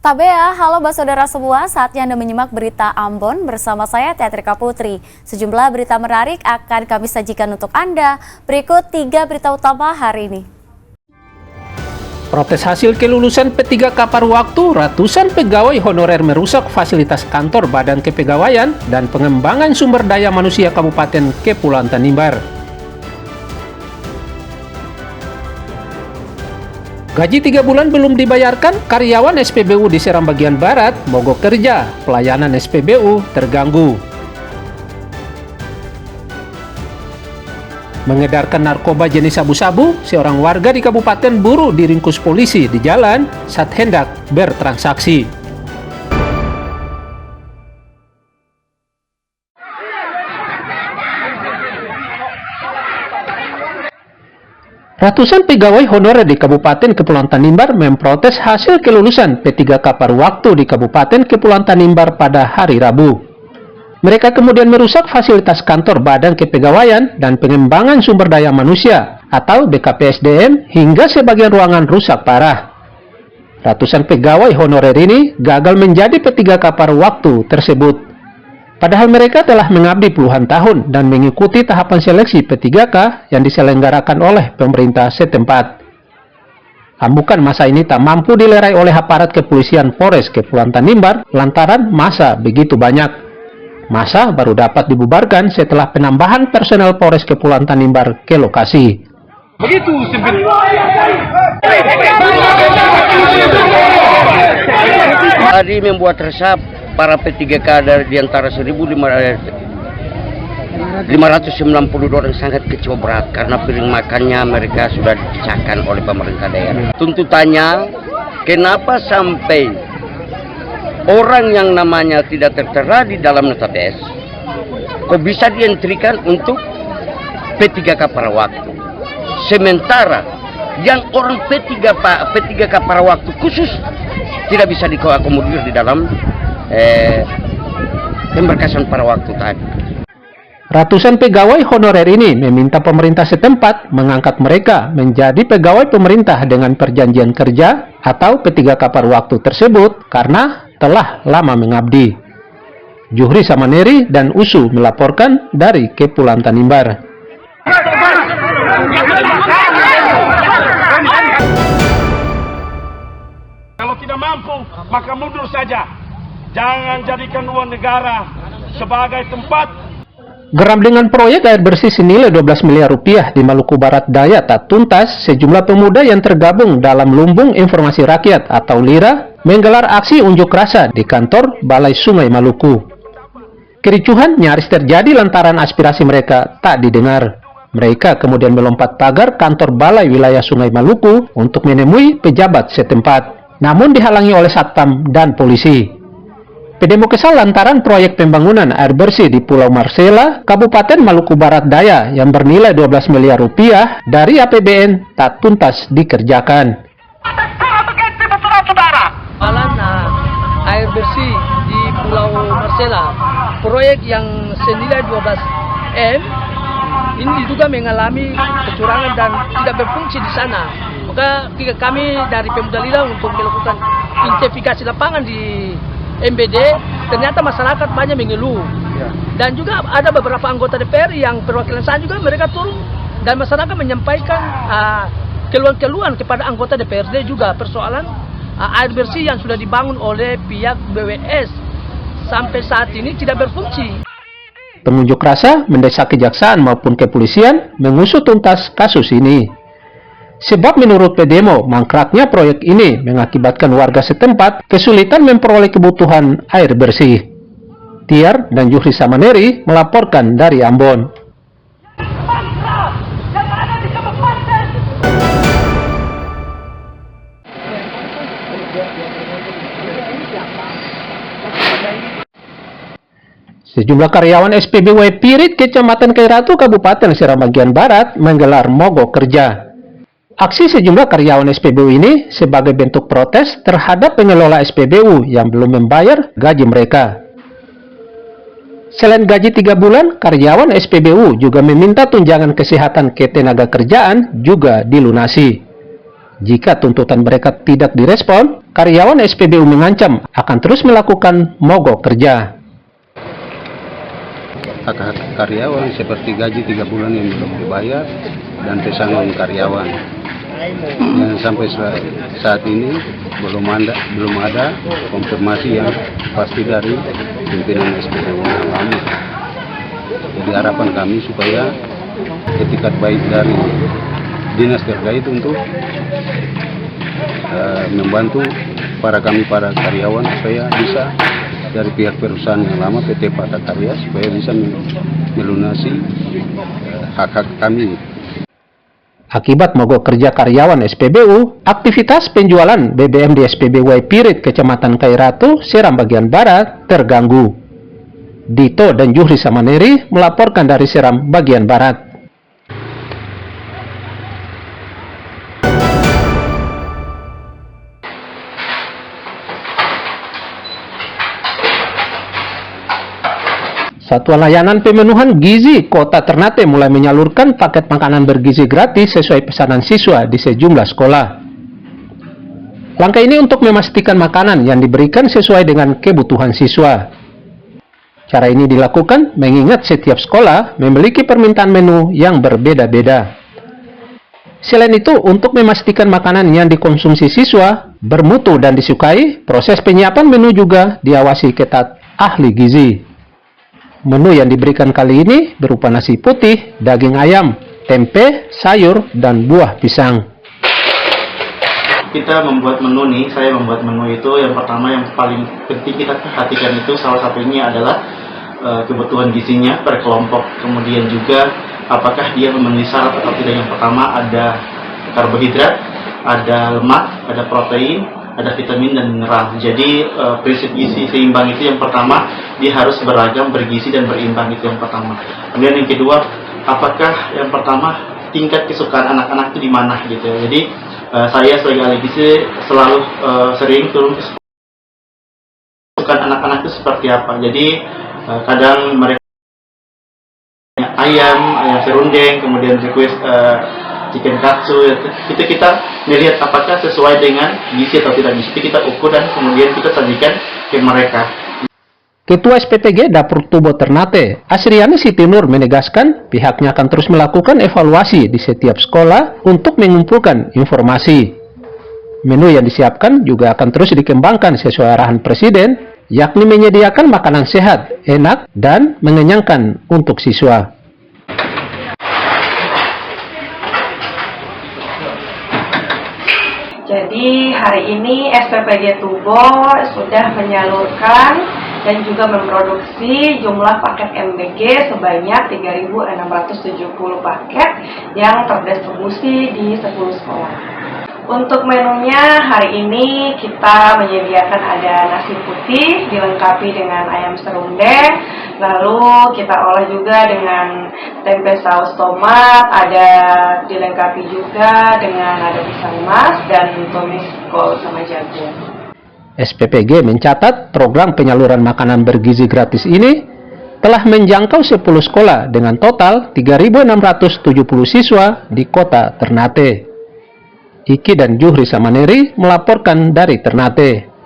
Tabea, halo saudara semua, saatnya Anda menyimak berita Ambon bersama saya Teatrika Putri. Sejumlah berita menarik akan kami sajikan untuk Anda. Berikut 3 berita utama hari ini. Protes hasil kelulusan P3K paruh waktu, ratusan pegawai honorer merusak fasilitas kantor Badan Kepegawaian dan Pengembangan Sumber Daya Manusia Kabupaten Kepulauan Tanimbar. Gaji 3 bulan belum dibayarkan, karyawan SPBU di Seram bagian Barat mogok kerja, pelayanan SPBU terganggu. Mengedarkan narkoba jenis sabu-sabu, seorang warga di Kabupaten Buru diringkus polisi di jalan saat hendak bertransaksi. Ratusan pegawai honorer di Kabupaten Kepulauan Tanimbar memprotes hasil kelulusan P3K paruh waktu di Kabupaten Kepulauan Tanimbar pada hari Rabu. Mereka kemudian merusak fasilitas kantor Badan Kepegawaian dan Pengembangan Sumber Daya Manusia atau BKPSDM hingga sebagian ruangan rusak parah. Ratusan pegawai honorer ini gagal menjadi P3K paruh waktu tersebut. Padahal mereka telah mengabdi puluhan tahun dan mengikuti tahapan seleksi P3K yang diselenggarakan oleh pemerintah setempat. Amukan masa ini tak mampu dilerai oleh aparat kepolisian Polres Kepulauan Tanimbar lantaran masa begitu banyak. Masa baru dapat dibubarkan setelah penambahan personel Polres Kepulauan Tanimbar ke lokasi. Begitu tadi membuat resap para P3K di antara 1.590 orang sangat kecewa berat karena piring makannya mereka sudah dipecahkan oleh pemerintah daerah. Tuntutannya, kenapa sampai orang yang namanya tidak tertera di dalam database kok bisa dientrikan untuk P3K paruh waktu, sementara yang orang P3K paruh waktu khusus tidak bisa diakomodir di dalam pemberkasan paruh waktu tadi. Ratusan pegawai honorer ini meminta pemerintah setempat mengangkat mereka menjadi pegawai pemerintah dengan perjanjian kerja atau P3K paruh waktu tersebut karena telah lama mengabdi. Juhri Samaneri dan Usu melaporkan dari Kepulauan Tanimbar. Kalau tidak mampu, maka mundur saja. Jangan jadikan uang negara sebagai tempat. Geram dengan proyek air bersih senilai 12 miliar rupiah di Maluku Barat Daya tak tuntas, sejumlah pemuda yang tergabung dalam Lumbung Informasi Rakyat atau LIRA menggelar aksi unjuk rasa di kantor Balai Sungai Maluku. Kericuhan nyaris terjadi lantaran aspirasi mereka tak didengar. Mereka kemudian melompat pagar kantor Balai Wilayah Sungai Maluku untuk menemui pejabat setempat, namun dihalangi oleh satpam dan polisi. Pedemo kesal lantaran proyek pembangunan air bersih di Pulau Marcela, Kabupaten Maluku Barat Daya yang bernilai 12 miliar rupiah dari APBN tak tuntas dikerjakan. Jalan air bersih di Pulau Marcela, proyek yang senilai 12 M, ini diduga mengalami kecurangan dan tidak berfungsi di sana. Maka kami dari Pemda Lila untuk melakukan identifikasi lapangan di MBD, ternyata masyarakat banyak mengeluh. Dan juga ada beberapa anggota DPR yang perwakilan saya juga mereka turun dan masyarakat menyampaikan keluhan-keluhan kepada anggota DPRD juga persoalan air bersih yang sudah dibangun oleh pihak BWS sampai saat ini tidak berfungsi. Pengunjuk rasa mendesak kejaksaan maupun kepolisian mengusut tuntas kasus ini. Sebab menurut pedemo, mangkraknya proyek ini mengakibatkan warga setempat kesulitan memperoleh kebutuhan air bersih. Tiar dan Juhri Samaneri melaporkan dari Ambon. Sejumlah karyawan SPBU Pirit Kecamatan Kairatu Kabupaten Seram bagian Barat menggelar mogok kerja. Aksi sejumlah karyawan SPBU ini sebagai bentuk protes terhadap pengelola SPBU yang belum membayar gaji mereka. Selain gaji 3 bulan, karyawan SPBU juga meminta tunjangan kesehatan ketenaga kerjaan juga dilunasi. Jika tuntutan mereka tidak direspon, karyawan SPBU mengancam akan terus melakukan mogok kerja. Hak-hak karyawan seperti gaji 3 bulan yang belum dibayar dan pesangon karyawan yang sampai saat ini belum ada konfirmasi yang pasti dari pimpinan SPBU kami. Jadi harapan kami supaya etikat baik dari dinas terkait untuk membantu para karyawan supaya bisa dari pihak perusahaan yang lama PT Patta Karya supaya bisa melunasi hak-hak kami. Akibat mogok kerja karyawan SPBU, aktivitas penjualan BBM di SPBU Pirit, Kecamatan Kairatu, Seram bagian Barat terganggu. Dito dan Juhri Samaneri melaporkan dari Seram bagian Barat. Satuan Layanan Pemenuhan Gizi Kota Ternate mulai menyalurkan paket makanan bergizi gratis sesuai pesanan siswa di sejumlah sekolah. Langkah ini untuk memastikan makanan yang diberikan sesuai dengan kebutuhan siswa. Cara ini dilakukan mengingat setiap sekolah memiliki permintaan menu yang berbeda-beda. Selain itu, untuk memastikan makanan yang dikonsumsi siswa bermutu dan disukai, proses penyiapan menu juga diawasi ketat ahli gizi. Menu yang diberikan kali ini berupa nasi putih, daging ayam, tempe, sayur, dan buah pisang. Kita membuat menu nih, saya membuat menu itu yang pertama yang paling penting kita perhatikan itu salah satunya adalah kebutuhan gizinya per kelompok. Kemudian juga apakah dia memenuhi syarat atau tidak. Yang pertama ada karbohidrat, ada lemak, ada protein, ada vitamin dan mineral. Jadi prinsip gizi seimbang itu yang pertama, dia harus beragam, bergizi dan berimbang, itu yang pertama. Kemudian yang kedua, apakah yang pertama tingkat kesukaan anak-anak itu di mana gitu. Jadi saya sebagai ahli gizi selalu sering turun kesukaan anak-anak itu seperti apa. Jadi kadang mereka ayam serundeng, kemudian request chicken katsu, itu kita melihat apakah sesuai dengan gizi atau tidak gizi, kita ukur dan kemudian kita sajikan ke mereka. Ketua SPTG Dapur Tubo Ternate, Asriani Siti Nur menegaskan pihaknya akan terus melakukan evaluasi di setiap sekolah untuk mengumpulkan informasi. Menu yang disiapkan juga akan terus dikembangkan sesuai arahan Presiden, yakni menyediakan makanan sehat, enak, dan mengenyangkan untuk siswa. Jadi hari ini SPPG Tubo sudah menyalurkan dan juga memproduksi jumlah paket MBG sebanyak 3.670 paket yang terdistribusi di 10 sekolah. Untuk menunya hari ini kita menyediakan ada nasi putih dilengkapi dengan ayam serundeng, lalu kita olah juga dengan tempe saus tomat, ada dilengkapi juga dengan ada pisang mas dan tumis kol sama jagung. SPPG mencatat program penyaluran makanan bergizi gratis ini telah menjangkau 10 sekolah dengan total 3.670 siswa di kota Ternate. Iki dan Juhri Samaneri melaporkan dari Ternate.